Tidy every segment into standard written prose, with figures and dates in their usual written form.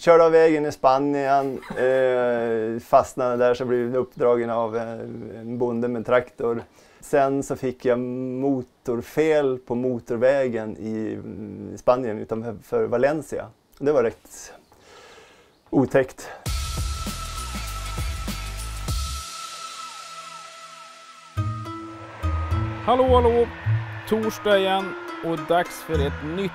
Körde av vägen i Spanien, fastnade där så blev jag uppdragen av en bonde med traktor. Sen så fick jag motorfel på motorvägen i Spanien utanför Valencia. Det var rätt otäckt. Hallå, hallå! Torsdag igen och dags för ett nytt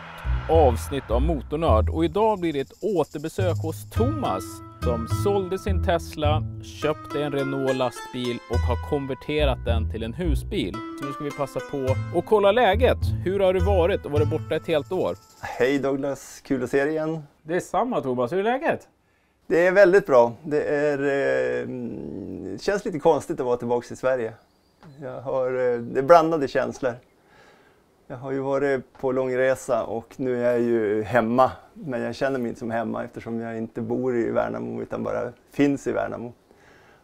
avsnitt av Motornörd. Och idag blir det ett återbesök hos Thomas som sålde sin Tesla, köpte en Renault lastbil och har konverterat den till en husbil. Så nu ska vi passa på och kolla läget. Hur har det varit och varit borta ett helt år? Hej Douglas, kul att se dig igen. Det är samma Thomas, hur är läget? Det är väldigt bra. Det känns lite konstigt att vara tillbaka i Sverige. Det är blandade känslor. Jag har ju varit på långresa och nu är jag ju hemma. Men jag känner mig inte som hemma eftersom jag inte bor i Värnamo utan bara finns i Värnamo.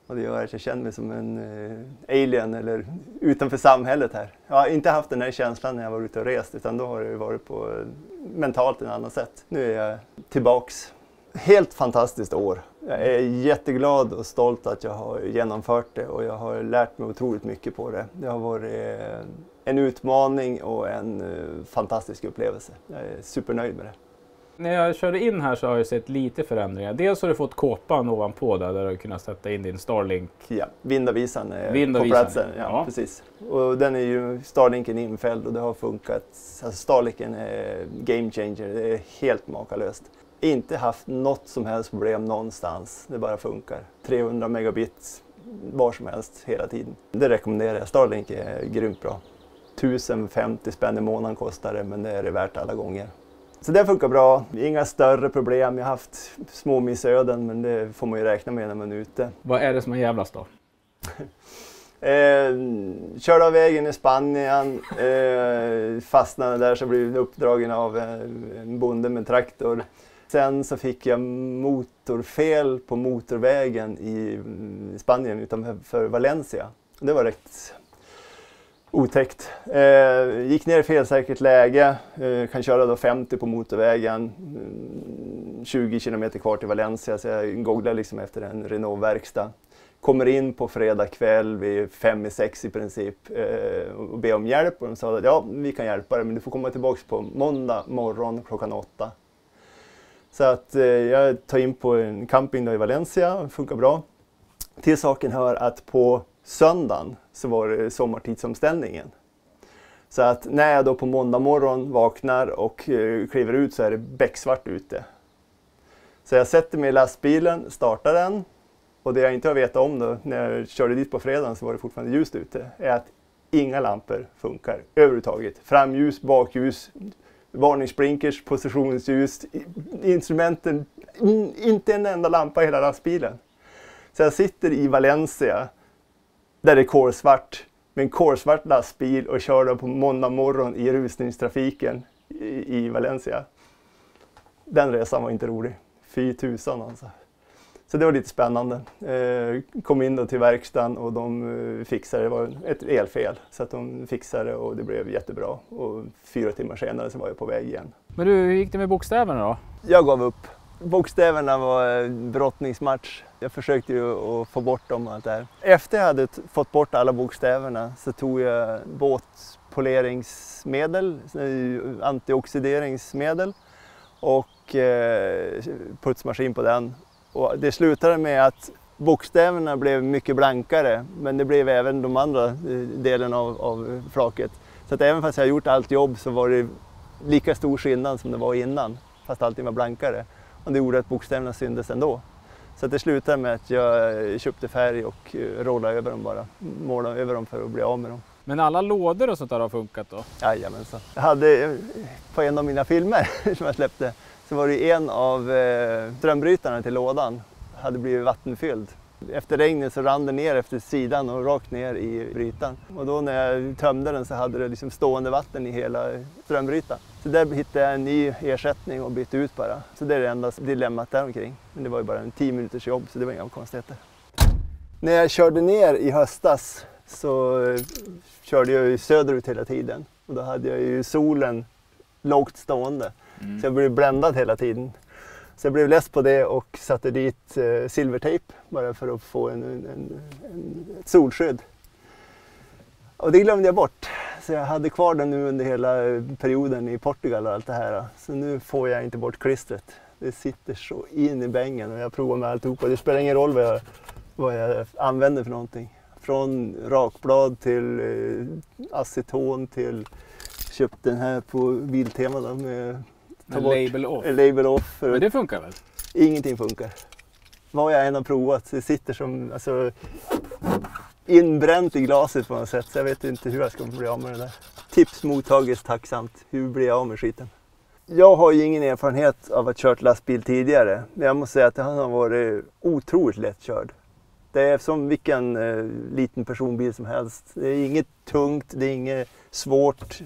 Och det gör att jag känner mig som en alien eller utanför samhället här. Jag har inte haft den här känslan när jag var ute och rest utan då har det varit på mentalt en annan sätt. Nu är jag tillbaks. Helt fantastiskt år. Jag är jätteglad och stolt att jag har genomfört det och jag har lärt mig otroligt mycket på det. Det har varit en utmaning och en fantastisk upplevelse. Jag är supernöjd med det. När jag körde in här så har jag sett lite förändringar. Dels har du fått kåpan ovanpå där du kunnat sätta in din Starlink. Ja, vindavisan är på platsen. Ja, precis. Och den är ju Starlinken infälld och det har funkat. Alltså Starlinken är game changer. Det är helt makalöst. Inte haft något som helst problem någonstans. Det bara funkar. 300 megabit var som helst hela tiden. Det rekommenderar jag. Starlink är grymt bra. 1050 spänn i månaden kostar det men det är det värt alla gånger. Så det funkar bra. Inga större problem. Jag har haft små missöden men det får man ju räkna med när man är ute. Vad är det som är jävlast då? Körde av vägen i Spanien, fastnade där så blev jag uppdragen av en bonde med traktor. Sen så fick jag motorfel på motorvägen i Spanien utanför Valencia. Det var rätt otäckt. Gick ner i felsäkert läge, kan köra då 50 på motorvägen, 20 kilometer kvar till Valencia så jag googlar liksom efter en Renault-verkstad. Kommer in på fredag kväll vid 5:06 i princip och ber om hjälp och de sa att ja, vi kan hjälpa dig men du får komma tillbaka på måndag morgon klockan 8. Så att jag tar in på en camping då i Valencia, det funkar bra. Till saken hör att på söndagen så var det sommartidsomställningen. Så att när jag då på måndag morgon vaknar och kliver ut så är det becksvart ute. Så jag sätter mig i lastbilen, startar den och det jag inte har vetat om då när jag körde dit på fredagen så var det fortfarande ljust ute är att inga lampor funkar överhuvudtaget. Framljus, bakljus, varningsblinkers, positionsljus, instrumenten, inte en enda lampa i hela lastbilen. Så jag sitter i Valencia där det är kolsvart med en kolsvart lastbil och kör då på måndag morgon i rusningstrafiken i Valencia. Den resan var inte rolig. 4000 alltså. Så det var lite spännande. Kom in då till verkstaden och de fixade det. Det var ett elfel så att de fixade det och det blev jättebra. Och 4 timmar senare så var jag på väg igen. Men du, hur gick det med bokstäverna då? Jag gav upp. Bokstäverna var brottningsmatch. Jag försökte ju att få bort dem och allt det här. Efter jag hade fått bort alla bokstäverna så tog jag båtpoleringsmedel, antioxideringsmedel och putsmaskin på den. Och det slutade med att bokstäverna blev mycket blankare men det blev även de andra delen av flaket. Så att även fast jag gjort allt jobb så var det lika stor skillnad som det var innan fast allting var blankare. Och det gjorde att bokstäverna syndes ändå. Så att det slutade med att jag köpte färg och rollade över dem bara. Målade över dem för att bli av med dem. Men alla lådor och sånt där har funkat då? Jajamensan. Jag hade på en av mina filmer som jag släppte så var det en av strömbrytarna till lådan hade blivit vattenfylld. Efter regnet så rann den ner efter sidan och rakt ner i brytaren. Och då när jag tömde den så hade det liksom stående vatten i hela strömbrytaren. Så där hittade jag en ny ersättning och bytte ut bara. Så det är det enda dilemmat där omkring. Men det var ju bara en 10 minuters jobb så det var inga konstigheter. När jag körde ner i höstas så körde jag ju söderut hela tiden. Och då hade jag ju solen lågt stående. Så jag blev bländad hela tiden. Så jag blev less på det och satte dit silvertejp bara för att få ett solskydd. Och det glömde jag bort. Så jag hade kvar den nu under hela perioden i Portugal och allt det här. Så nu får jag inte bort klistret. Det sitter så in i bängen och jag provar med alltihopa. Det spelar ingen roll vad jag använder för någonting. Från rakblad till aceton till köpt den här på Biltema då, med label off. Label off. Men det funkar väl? Ingenting funkar. Vad jag än har provat, det sitter som inbränt i glaset på något sätt. Så jag vet inte hur jag ska bli av med det där. Tips mottages tacksamt. Hur blir jag av med skiten? Jag har ju ingen erfarenhet av att kört lastbil tidigare. Men jag måste säga att han har varit otroligt lättkörd. Det är som vilken liten personbil som helst. Det är inget tungt, det är inget svårt.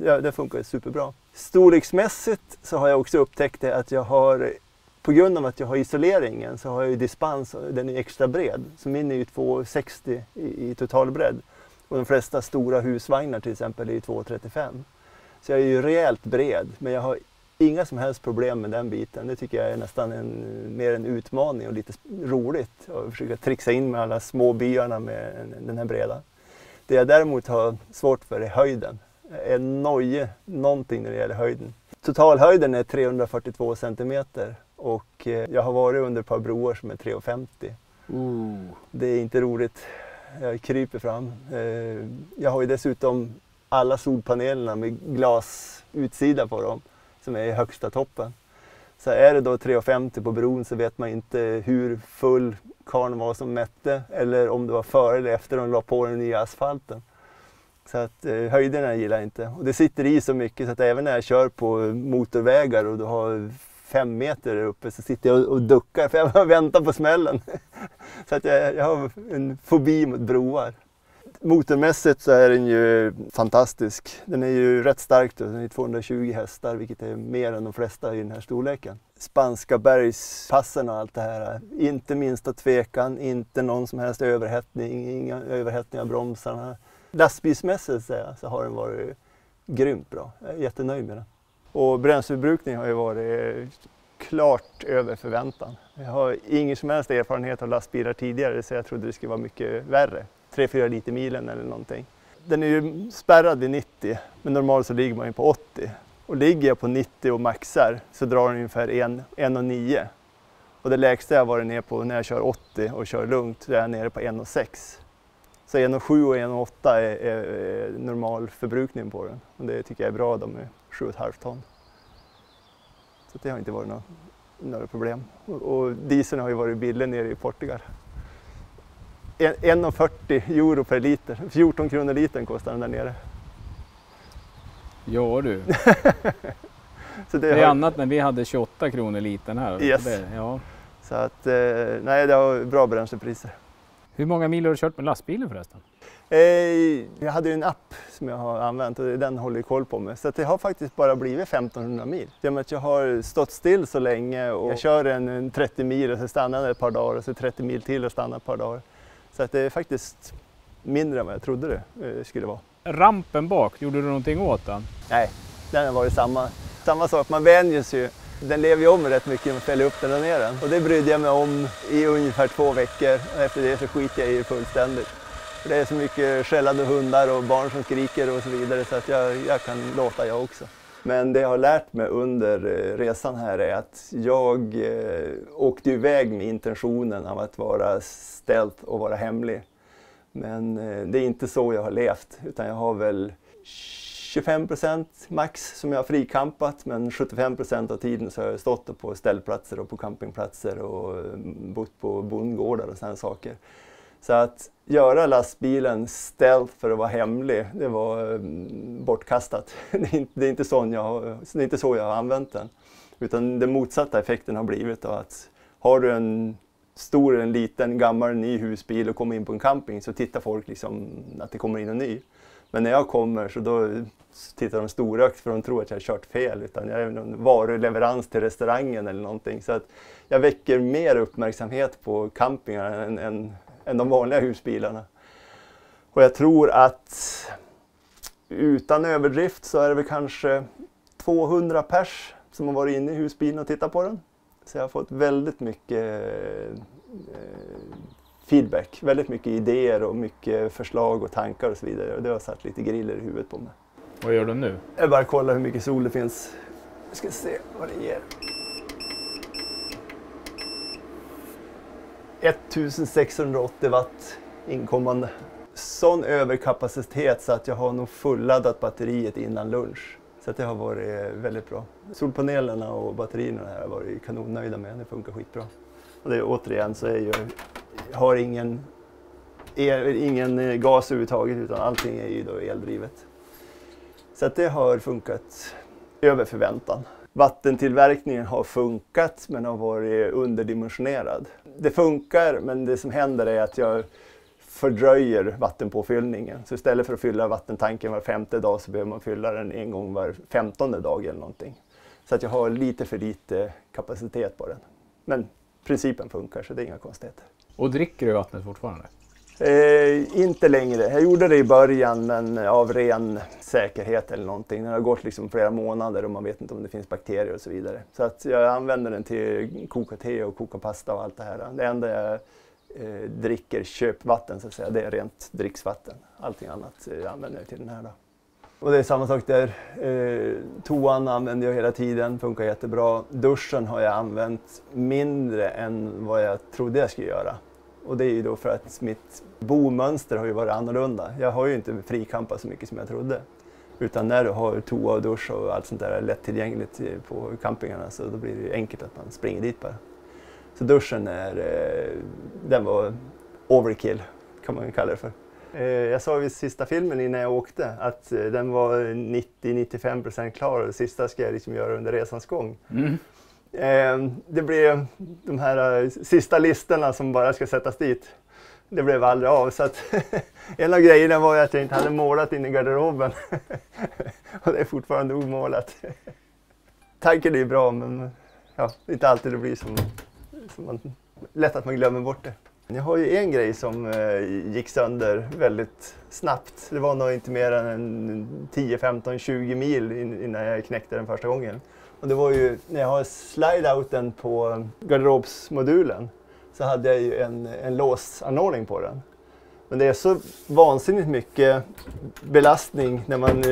Ja, det funkar superbra. Storleksmässigt så har jag också upptäckt det att jag har, på grund av att jag har isoleringen så har jag ju dispens, den är extra bred. Så min är ju 2,60 i totalbredd. Och de flesta stora husvagnar till exempel är ju 2,35. Så jag är ju rejält bred, men jag har inga som helst problem med den biten. Det tycker jag är nästan mer en utmaning och lite roligt. Att försöka trixa in med alla små byarna med den här breda. Det jag däremot har svårt för är höjden. Jag är nojig någonting när det gäller höjden. Totalhöjden är 342 centimeter och jag har varit under ett par broar som är 3,50. Det är inte roligt. Jag kryper fram. Jag har ju dessutom alla solpanelerna med glasutsida på dem som är i högsta toppen. Så är det då 3,50 på bron så vet man inte hur full karn var som mätte eller om det var före eller efter de la på den nya asfalten. Så att höjderna gillar jag inte. Och det sitter i så mycket så att även när jag kör på motorvägar och du har 5 meter där uppe så sitter jag och duckar för jag väntar på smällen. Så att jag har en fobi mot broar. Motormässigt så är den ju fantastisk. Den är ju rätt stark då. Den är 220 hästar vilket är mer än de flesta i den här storleken. Spanska bergspassen och allt det här. Inte minsta tvekan, inte någon som helst överhettning, inga överhettning av bromsarna. Lastbilsmässigt så har den varit grymt bra. Jag är jättenöjd med den. Och bränsleförbrukning har ju varit klart över förväntan. Jag har ingen som helst erfarenhet av lastbilar tidigare så jag trodde det skulle vara mycket värre. 3-4 liter milen eller någonting. Den är ju spärrad vid 90 men normalt så ligger man ju på 80. Och ligger jag på 90 och maxar så drar den ungefär 1,9. Och det lägsta jag varit ner på när jag kör 80 och kör lugnt så är jag nere på 1,6. Så 1,7 och 1,8 är normal förbrukning på den. Och det tycker jag är bra då med 7,5 ton. Så det har inte varit några problem. Och dieseln har ju varit billig nere i Portugal. 1,40 euro per liter. 14 kronor litern kostar den där nere. Ja du. Så det är annat när vi hade 28 kronor litern här. Yes. Ja. Så att, nej det har bra bränslepriser. Hur många mil har du kört med lastbilen förresten? Jag hade ju en app som jag har använt och den håller jag koll på mig. Så att det har faktiskt bara blivit 1500 mil. I och med att jag har stått still så länge och jag kör en 30 mil och så stannar jag ett par dagar och så 30 mil till och stannar ett par dagar. Så att det är faktiskt mindre än vad jag trodde det skulle vara. Rampen bak, gjorde du någonting åt den? Nej, den har varit samma sak. Man vänjer sig ju. Den lever ju om rätt mycket när man fäller upp den och ner den. Och det brydde jag mig om i ungefär 2 veckor. Och efter det så skiter jag i det fullständigt. För det är så mycket skällande hundar och barn som skriker och så vidare så att jag kan låta jag också. Men det jag har lärt mig under resan här är att jag åkte iväg med intentionen av att vara stealth och vara hemlig. Men det är inte så jag har levt utan jag har väl 25% max som jag har frikampat men 75% av tiden så har jag stått på ställplatser och på campingplatser och bott på bondgårdar och sådana saker. Så att göra lastbilen stealth för att vara hemlig, det var bortkastat. Det är inte så jag har använt den. Utan den motsatta effekten har blivit att har du en stor eller en liten gammal ny husbil och kommer in på en camping så tittar folk liksom att det kommer in en ny. Men när jag kommer så då tittar de storögt för de tror att jag har kört fel. Utan jag är en varuleverans till restaurangen eller någonting. Så att jag väcker mer uppmärksamhet på campingar än de vanliga husbilarna. Och jag tror att utan överdrift så är det väl kanske 200 pers som har varit inne i husbilen och tittat på den. Så jag har fått väldigt mycket feedback, väldigt mycket idéer och mycket förslag och tankar och så vidare. Och det har satt lite griller i huvudet på mig. Vad gör du nu? Jag bara kollar hur mycket sol det finns. Jag ska se vad det ger. 1680 watt inkommande. Sån överkapacitet så att jag har nog fulladdat batteriet innan lunch. Så att det har varit väldigt bra. Solpanelerna och batterierna här har varit kanonnöjda med. Det funkar skitbra. Och det, återigen så är jag har ingen gas överhuvudtaget utan allting är ju då eldrivet. Så att det har funkat över förväntan. Vattentillverkningen har funkat men har varit underdimensionerad. Det funkar men det som händer är att jag fördröjer vattenpåfyllningen. Så istället för att fylla vattentanken var 5:e dag så behöver man fylla den en gång var 15:e dag eller någonting. Så att jag har lite för lite kapacitet på den. Men principen funkar så det är inga konstigheter. Och dricker du vattnet fortfarande? Inte längre. Jag gjorde det i början men av ren säkerhet eller någonting. Den har gått liksom flera månader och man vet inte om det finns bakterier och så vidare. Så att jag använder den till koka te och koka pasta och allt det här. Det enda jag dricker köpvatten så att säga, det är rent dricksvatten. Allting annat använder jag till den här då. Och det är samma sak där. Toan använder jag hela tiden, funkar jättebra. Duschen har jag använt mindre än vad jag trodde jag skulle göra. Och det är ju då för att mitt bomönster har ju varit annorlunda. Jag har ju inte frikampat så mycket som jag trodde. Utan när du har toa och dusch och allt sånt där lättillgängligt på campingarna så då blir det ju enkelt att man springer dit bara. Så duschen den var overkill kan man kalla det för. Jag sa vid sista filmen innan jag åkte att den var 90-95% klar och det sista ska jag liksom göra under resans gång. Det blev de här sista listorna som bara ska sättas dit. Det blev aldrig av så att en av grejerna var att jag inte hade målat in i garderoben. Och det är fortfarande omålat. Tanken är bra men ja, det är inte alltid det blir som lätt att man glömmer bort det. Jag har ju en grej som gick sönder väldigt snabbt. Det var nog inte mer än 10, 15, 20 mil innan jag knäckte den första gången. Och det var ju när jag har slide-outen på garderobsmodulen så hade jag ju en låsanordning på den. Men det är så vansinnigt mycket belastning när man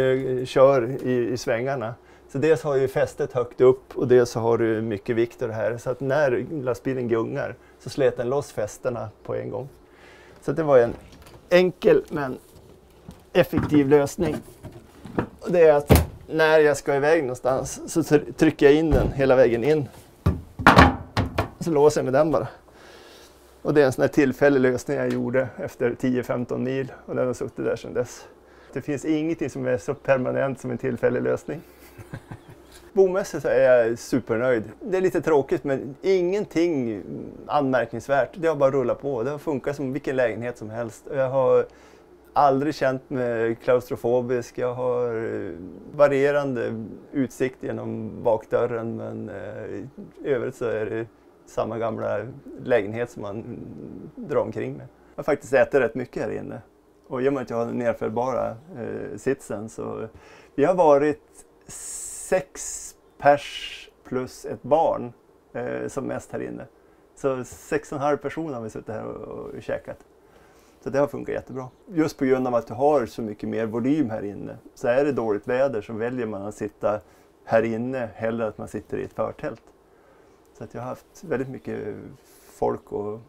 kör i svängarna. Så dels har ju fästet högt upp och dels så har du mycket vikt och det här. Så att när lastbilen gungar så slet den loss fästena på en gång. Så det var en enkel men effektiv lösning. Och det är att när jag ska iväg någonstans så trycker jag in den hela vägen in. Så låser jag med den bara. Och det är en sån här tillfällig lösning jag gjorde efter 10-15 mil och den har suttit där sedan dess. Det finns ingenting som är så permanent som en tillfällig lösning. Bomässigt så är jag supernöjd. Det är lite tråkigt men ingenting anmärkningsvärt. Det har bara rullat på. Det har funkat som vilken lägenhet som helst. Jag har aldrig känt mig klaustrofobisk. Jag har varierande utsikt genom bakdörren men i övrigt så är det samma gamla lägenhet som man drar omkring med. Jag har faktiskt ätit rätt mycket här inne. Och i och med att jag har den nedfällbara sitsen så vi har varit 6 pers plus ett barn som mest här inne. Så 6,5 personer har vi suttit här och käkat. Så det har funkat jättebra. Just på grund av att du har så mycket mer volym här inne. Så är det dåligt väder så väljer man att sitta här inne hellre att man sitter i ett förtält. Så att jag har haft väldigt mycket folk och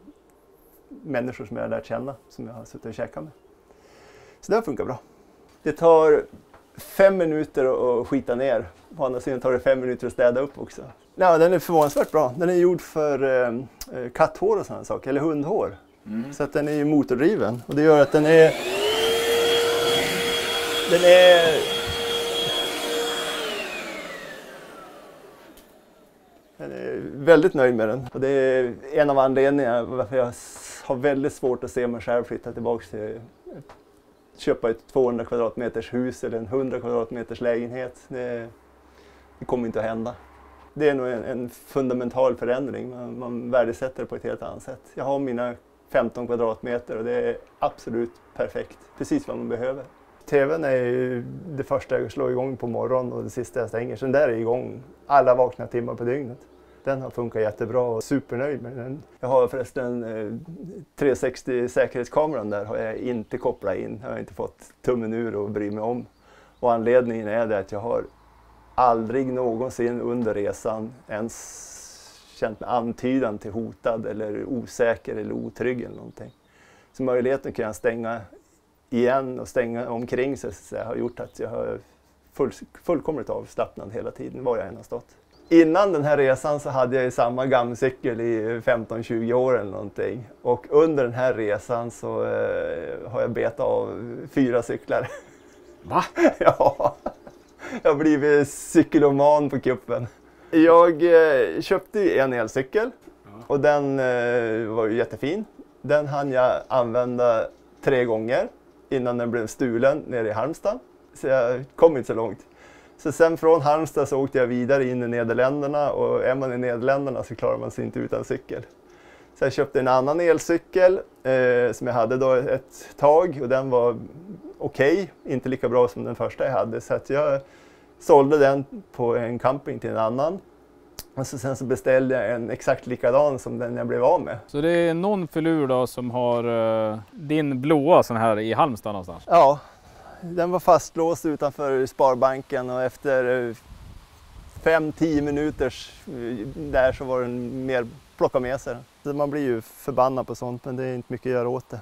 människor som jag har lärt känna som jag har suttit och käkat med. Så det har funkat bra. Det tar 5 minuter att skita ner. På andra sidan tar det 5 minuter att städa upp också. Ja, den är förvånansvärt bra. Den är gjord för katthår och sådana saker, eller hundhår. Så att den är ju motordriven. Och det gör att den är väldigt nöjd med den. Och det är en av anledningarna varför jag har väldigt svårt att se mig själv flytta tillbaka till köpa ett 200 kvadratmeters hus eller en 100 kvadratmeters lägenhet. Det kommer inte att hända. Det är nog en fundamental förändring. Man värdesätter det på ett helt annat sätt. Jag har mina 15 kvadratmeter och det är absolut perfekt. Precis vad man behöver. TVn är ju det första jag slår igång på morgonen och det sista jag stänger. Sen där är igång alla vakna timmar på dygnet. Den har funkat jättebra och supernöjd med den. Jag har förresten 360 säkerhetskameran där har jag inte kopplat in. Jag har inte fått tummen ur och bry mig om. Och anledningen är det att jag har aldrig någonsin under resan ens känt mig antydan till hotad eller osäker eller otrygg eller någonting. Så möjligheten kan jag stänga igen och stänga omkring sig så har gjort att jag har fullkomligt avslappnad hela tiden var jag än har stått. Innan den här resan så hade jag ju samma gammelcykel i 15-20 år eller någonting. Och under den här resan så har jag betat av 4 cyklar. Va? Ja, jag har blivit cykeloman på kuppen. Jag köpte ju en elcykel och den var ju jättefin. Den hann jag använda 3 gånger innan den blev stulen nere i Halmstad. Så jag kom inte så långt. Så sen från Halmstad så åkte jag vidare in i Nederländerna och är man i Nederländerna så klarar man sig inte utan cykel. Så jag köpte en annan elcykel som jag hade då ett tag och den var okej, inte lika bra som den första jag hade. Så att jag sålde den på en camping till en annan. Och så sen så beställde jag en exakt likadan som den jag blev av med. Så det är någon filur då som har din blåa sån här i Halmstad någonstans? Ja, den var fastlåst utanför Sparbanken och efter 5-10 minuters där så var den mer plocka med sig. Så man blir ju förbannad på sånt men det är inte mycket att göra åt det.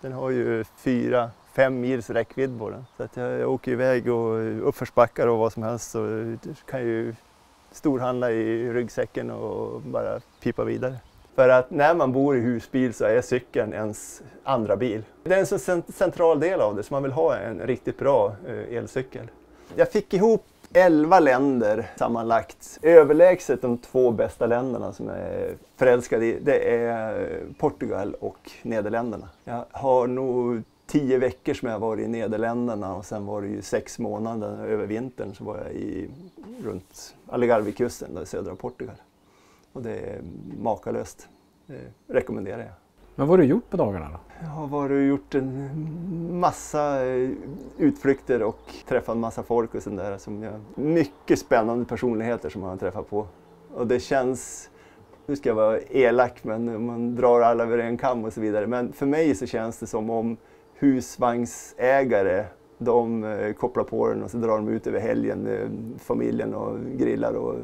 Den har ju 4-5 mils räckvidd på den. Så att jag åker iväg och uppförsbackar och vad som helst så kan ju storhandla i ryggsäcken och bara pipa vidare. För att när man bor i husbil så är cykeln ens andra bil. Det är en så central del av det så man vill ha en riktigt bra elcykel. Jag fick ihop 11 länder sammanlagt. Överlägset de 2 bästa länderna som jag är förälskad i, det är Portugal och Nederländerna. Jag har nog 10 veckor som jag varit i Nederländerna och sen var det ju 6 månader över vintern så var jag runt Algarvekusten i södra Portugal. Och det är makalöst. Det rekommenderar jag. Men vad har du gjort på dagarna då? Jag har varit och gjort en massa utflykter och träffat en massa folk och sånt där. Mycket spännande personligheter som man har träffat på. Och det känns, nu ska jag vara elak men man drar alla över en kam och så vidare. Men för mig så känns det som om husvagnsägare, de kopplar på den och så drar de ut över helgen med familjen och grillar och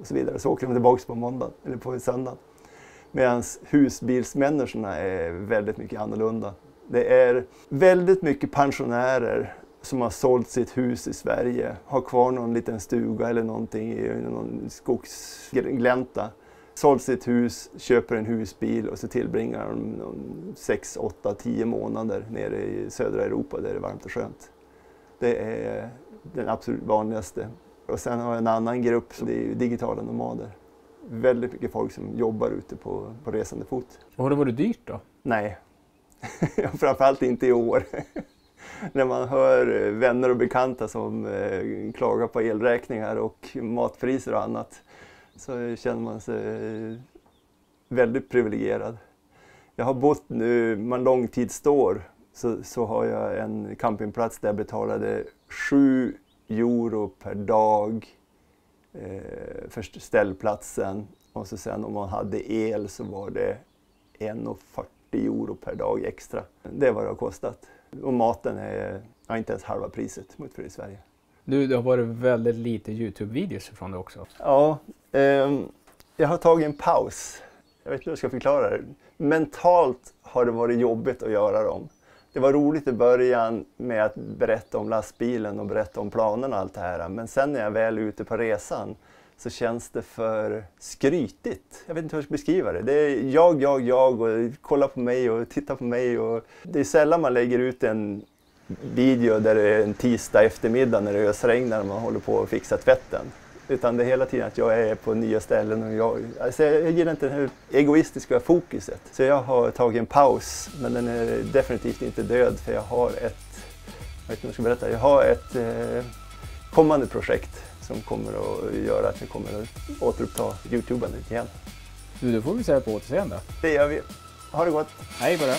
så vidare. Så åker de tillbaka på måndag eller på söndag. Medan husbilsmänniskorna är väldigt mycket annorlunda. Det är väldigt mycket pensionärer som har sålt sitt hus i Sverige, har kvar någon liten stuga eller någonting i någon skogsglänta. Sålt sitt hus, köper en husbil och så tillbringar de 6, 8, 10 månader nere i södra Europa där det är varmt och skönt. Det är den absolut vanligaste. Och sen har jag en annan grupp, det är digitala nomader. Väldigt mycket folk som jobbar ute på resande fot. Och har det varit dyrt då? Nej, framförallt inte i år. När man hör vänner och bekanta som klagar på elräkningar och matpriser och annat så känner man sig väldigt privilegierad. Jag har bott nu, man långtidsstår, så har jag en campingplats där jag betalade 7 euro per dag för ställplatsen och så sen om man hade el så var det 1,40 euro per dag extra. Det är vad det har kostat. Och maten är inte ens halva priset mot för i Sverige. Det har varit väldigt lite YouTube-videos från det också. Ja, jag har tagit en paus. Jag vet inte hur jag ska förklara det. Mentalt har det varit jobbigt att göra dem. Det var roligt i början med att berätta om lastbilen och berätta om planen och allt det här. Men sen när jag väl är ute på resan så känns det för skrytigt. Jag vet inte hur jag ska beskriva det. Det är jag och kolla på mig och titta på mig. Och det är sällan man lägger ut en video där det är en tisdag eftermiddag när det ösregnar och man håller på att fixa tvätten. Utan det är hela tiden att jag är på nya ställen och jag gillar inte det här egoistiska fokuset. Så jag har tagit en paus, men den är definitivt inte död för jag har jag har ett kommande projekt som kommer att göra att vi kommer att återuppta YouTuben igen. Du får vi säga på återseende. Det gör vi. Ha det gott. Hej på det.